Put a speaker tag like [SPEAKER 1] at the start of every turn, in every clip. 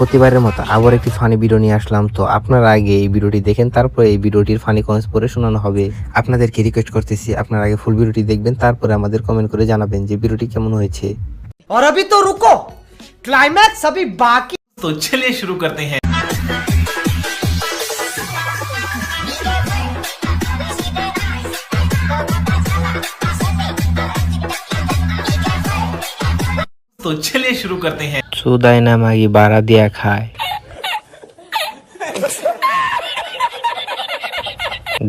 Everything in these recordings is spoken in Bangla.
[SPEAKER 1] প্রতিবারের মতো আবার একটি ফানি ভিডিও নিয়ে আসলাম। তো আপনারা আগে এই ভিডিওটি দেখেন, তারপরে এই ভিডিওটির ফানি কমেন্টস পড়ে শোনানো হবে। আপনাদেরকে রিকোয়েস্ট করতেছি আপনারা আগে ফুল ভিডিওটি দেখবেন, তারপরে আমাদের কমেন্ট করে জানাবেন যে ভিডিওটি কেমন হয়েছে।
[SPEAKER 2] और अभी तो रुको, क्लाइमैक्स अभी बाकी।
[SPEAKER 3] तो चलिए शुरू करते हैं। तो चलिए शुरू करते हैं।
[SPEAKER 1] চুদাই না মাগি বাড়া দিয়া খায়,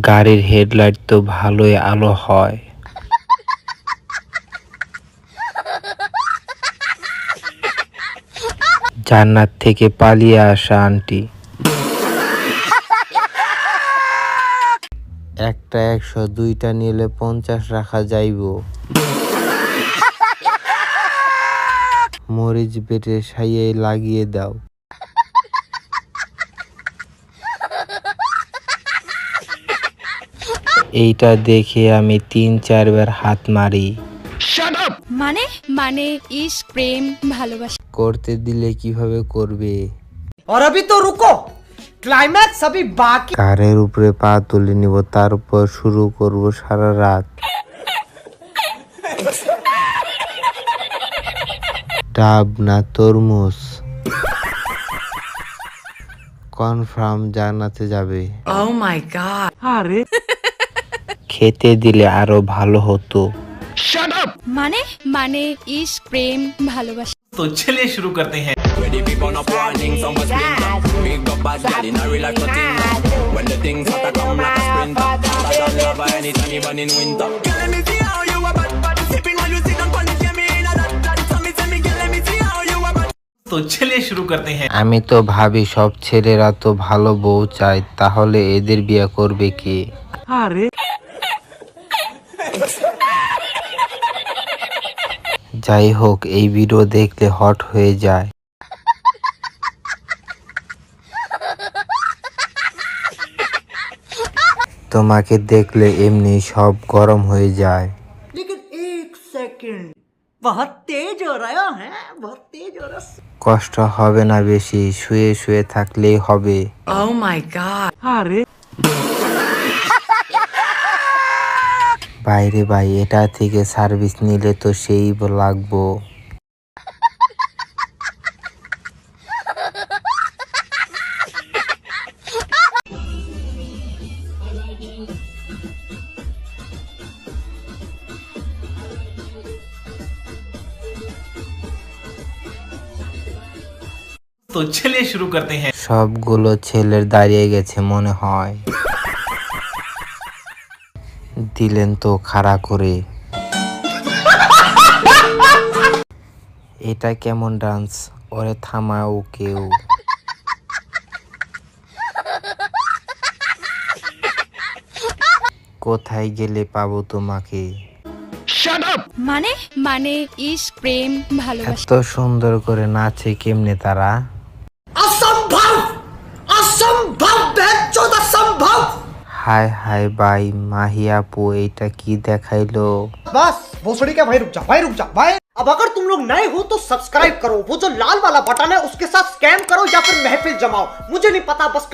[SPEAKER 1] গাড়ির হেডলাইট তো ভালোই আলো হয়। জান্নাত থেকে পালিয়ে আসা আন্টি। একটা 100, দুইটা নিলে 50 রাখা যাইব। মরিচ বেটে সাইয়ে লাগিয়ে দাও। এইটা দেখে আমি 3-4 বার হাত মারি।
[SPEAKER 4] মানে মানে ইশক, প্রেম, ভালোবাসা
[SPEAKER 1] করতে দিলে কিভাবে করবে?
[SPEAKER 2] और अभी तो रुको, क्लाइमैक्स अभी बाकी।
[SPEAKER 1] কারের উপরে পা তুলে নিব, তারপর শুরু করব সারা রাত। ডাব না তরমুজ? কনফার্ম জান্নাতে যাবে।
[SPEAKER 5] Oh my god.
[SPEAKER 1] খেতে দিলে আরো ভালো হতো।
[SPEAKER 4] মানে মানে ইশক, প্রেম, ভালোবাসা
[SPEAKER 3] तो चलिए शुरू करते हैं।
[SPEAKER 6] When the people not warning, some was splinter. Big up bad gal in a real life nothing. When the things hotter come like a sprinter. I don't love her anytime even in winter. Girl, let me see how you a bad sipping while you sit and punish me in a that. So me say me girl, let me see how you a bad.
[SPEAKER 3] तो चलिए शुरू करते हैं।
[SPEAKER 1] আমি তো ভাবি সব ছেলেরা তো ভালো বউ চায়, তাহলে এদের বিয়ে করবে কে? যাই হোক, এই ভিডিও দেখলে হট হয়ে যায়। তোমাকে দেখলে এমনি সব গরম হয়ে যায়।
[SPEAKER 2] लेकिन एक सेकंड, बहुत तेज हो रहा है, बहुत तेज हो रहा है।
[SPEAKER 1] কষ্ট হবে না বেশি, শুয়ে শুয়ে থাকলেই হবে।
[SPEAKER 5] Oh my god.
[SPEAKER 1] বাইরে ভাই, এটা থেকে সার্ভিস নিলে তো সেই লাগবো।
[SPEAKER 3] तो चलिए शुरू करते हैं।
[SPEAKER 1] সবগুলো ছেলের দাঁড়িয়ে গেছে মনে হয়। দিলেন তো খাড়া করে। এটা কেমন ডান্স? ওরে থামাও কেউ। কোথায় গেলে পাবো তোমাকে?
[SPEAKER 4] মানে মানে ইশক, প্রেম, ভালোবাসা
[SPEAKER 1] এত সুন্দর করে নাচে কেমনে তারা?
[SPEAKER 2] असंभव, असंभव, बेचौद असंभव।
[SPEAKER 1] হায় হায় ভাই, মাহি আপু এইটা কি দেখাইলো?
[SPEAKER 2] बस भोसड़ी का भाई, रुक जा भाई, रुक जा भाई। अब अगर तुम लोग नए हो तो सब्सक्राइब करो, वो जो लाल वाला बटन है उसके साथ स्कैम करो या फिर महफिल जमाओ, मुझे नहीं पता, बस